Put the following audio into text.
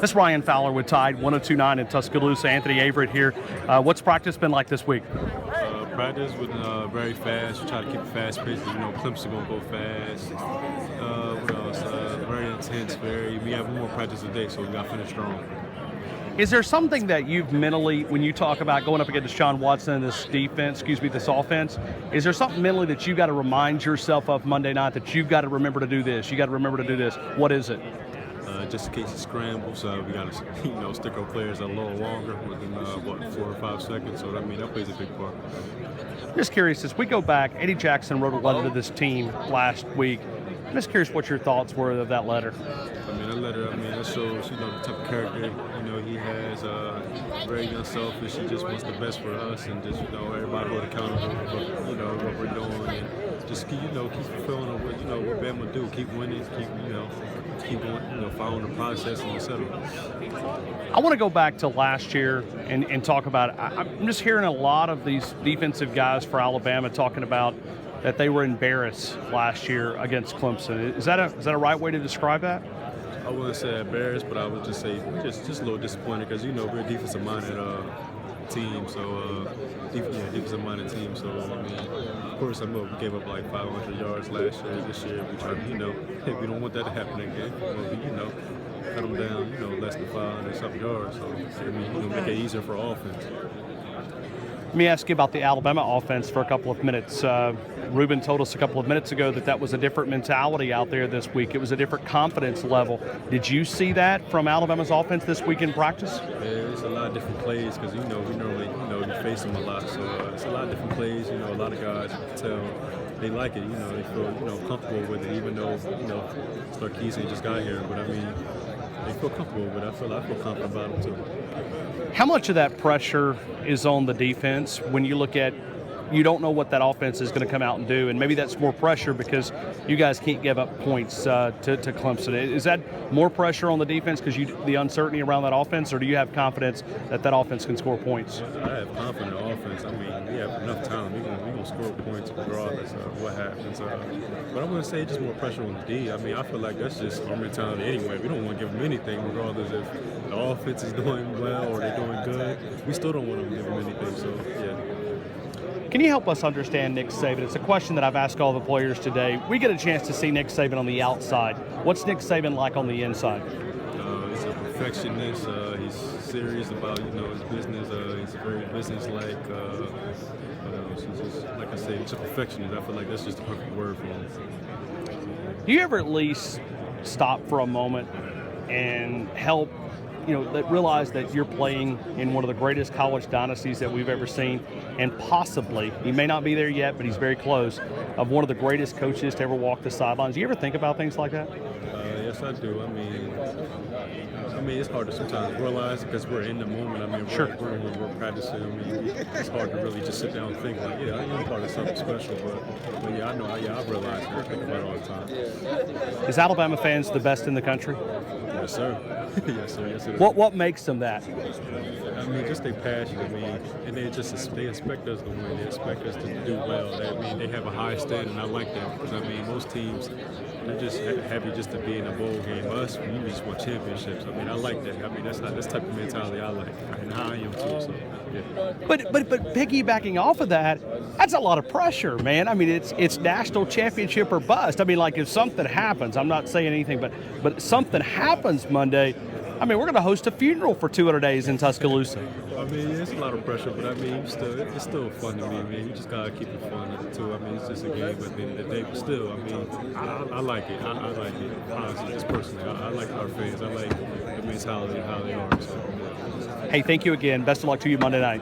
That's Ryan Fowler with Tide 102.9 in Tuscaloosa. Anthony Averett here. What's practice been like this week? Practice was very fast. We try to keep it fast paced. Clemson gonna go fast. What else? Very intense. We have one more practice today, so we got to finish strong. Is there something that you've mentally, when you talk about going up against Deshaun Watson and this offense, is there something mentally that you got to remind yourself of Monday night that you've got to remember to do this? You got to remember to do this. What is it? Just in case it scrambles, we got to stick our players a little longer within 4 or 5 seconds. So that plays a big part. Just curious, as we go back, Eddie Jackson wrote a letter to this team last week. I'm just curious what your thoughts were of that letter. That letter, that shows, the type of character, he has, very unselfish. He just wants the best for us and just, everybody hold accountable for, what we're doing and just, keep fulfilling what Bama do. Keep winning, keep going, following the process and etc. I want to go back to last year and talk about it. I'm just hearing a lot of these defensive guys for Alabama talking about that they were embarrassed last year against Clemson. Is that a right way to describe that? I wouldn't say embarrassed, but I would just say just a little disappointed because we're a defensive-minded team, so defensive-minded team. So of course, we gave up like 500 yards last year. This year, we try to, we don't want that to happen again. Cut them down, less than 500-something yards. So make it easier for offense. Let me ask you about the Alabama offense for a couple of minutes. Ruben told us a couple of minutes ago that was a different mentality out there this week. It was a different confidence level. Did you see that from Alabama's offense this week in practice? Yeah, it's a lot of different plays because, we normally, you face them a lot. So it's a lot of different plays. A lot of guys, you can tell they like it. They feel, comfortable with it, even though, Sarkisian just got here. But, they feel comfortable with it. I feel confident about them, too. How much of that pressure is on the defense when you look at you don't know what that offense is going to come out and do, and maybe that's more pressure because you guys can't give up points to Clemson. Is that more pressure on the defense because the uncertainty around that offense, or do you have confidence that offense can score points? I have confidence in offense. We have enough talent. We're going to score points regardless of what happens. But I'm going to say just more pressure on the D. I feel like that's just our mentality anyway. We don't want to give them anything regardless if the offense is doing well or they're doing good. We still don't want to give them anything. So, yeah. Can you help us understand Nick Saban? It's a question that I've asked all the players today. We get a chance to see Nick Saban on the outside. What's Nick Saban like on the inside? He's a perfectionist. He's serious about his business. He's very business-like. He's just, like I said, he's a perfectionist. I feel like that's just the perfect word for him. Do you ever at least stop for a moment and help? That realize that you're playing in one of the greatest college dynasties that we've ever seen, and possibly, he may not be there yet, but he's very close, of one of the greatest coaches to ever walk the sidelines. Do you ever think about things like that? Yes, I do. It's hard to sometimes realize because we're in the moment. Sure. We're practicing. It's hard to really just sit down and think like, I am part of something special. But I know. I realize it. I think about it all the time. Is Alabama fans the best in the country? Yes, sir. Yes, sir. Yes, it is. What makes them that? Just their passion. And they expect us to win. They expect us to do well. They have a high standard. I like that because most teams, they're just happy just to be in a bowl game. Us, we just want championships. I like that. That's the type of mentality I like, and I am too. So, yeah. But piggybacking off of that, that's a lot of pressure, man. It's national championship or bust. If something happens, I'm not saying anything, but something happens Monday. We're going to host a funeral for 200 days in Tuscaloosa. It's a lot of pressure, but it's still fun to me, man. You just gotta keep it fun too. It's just a game at the end of the day, but still, I like it. I like it. Honestly, just personally, I like our fans. I like the mentality and how they are. So. Hey, thank you again. Best of luck to you Monday night.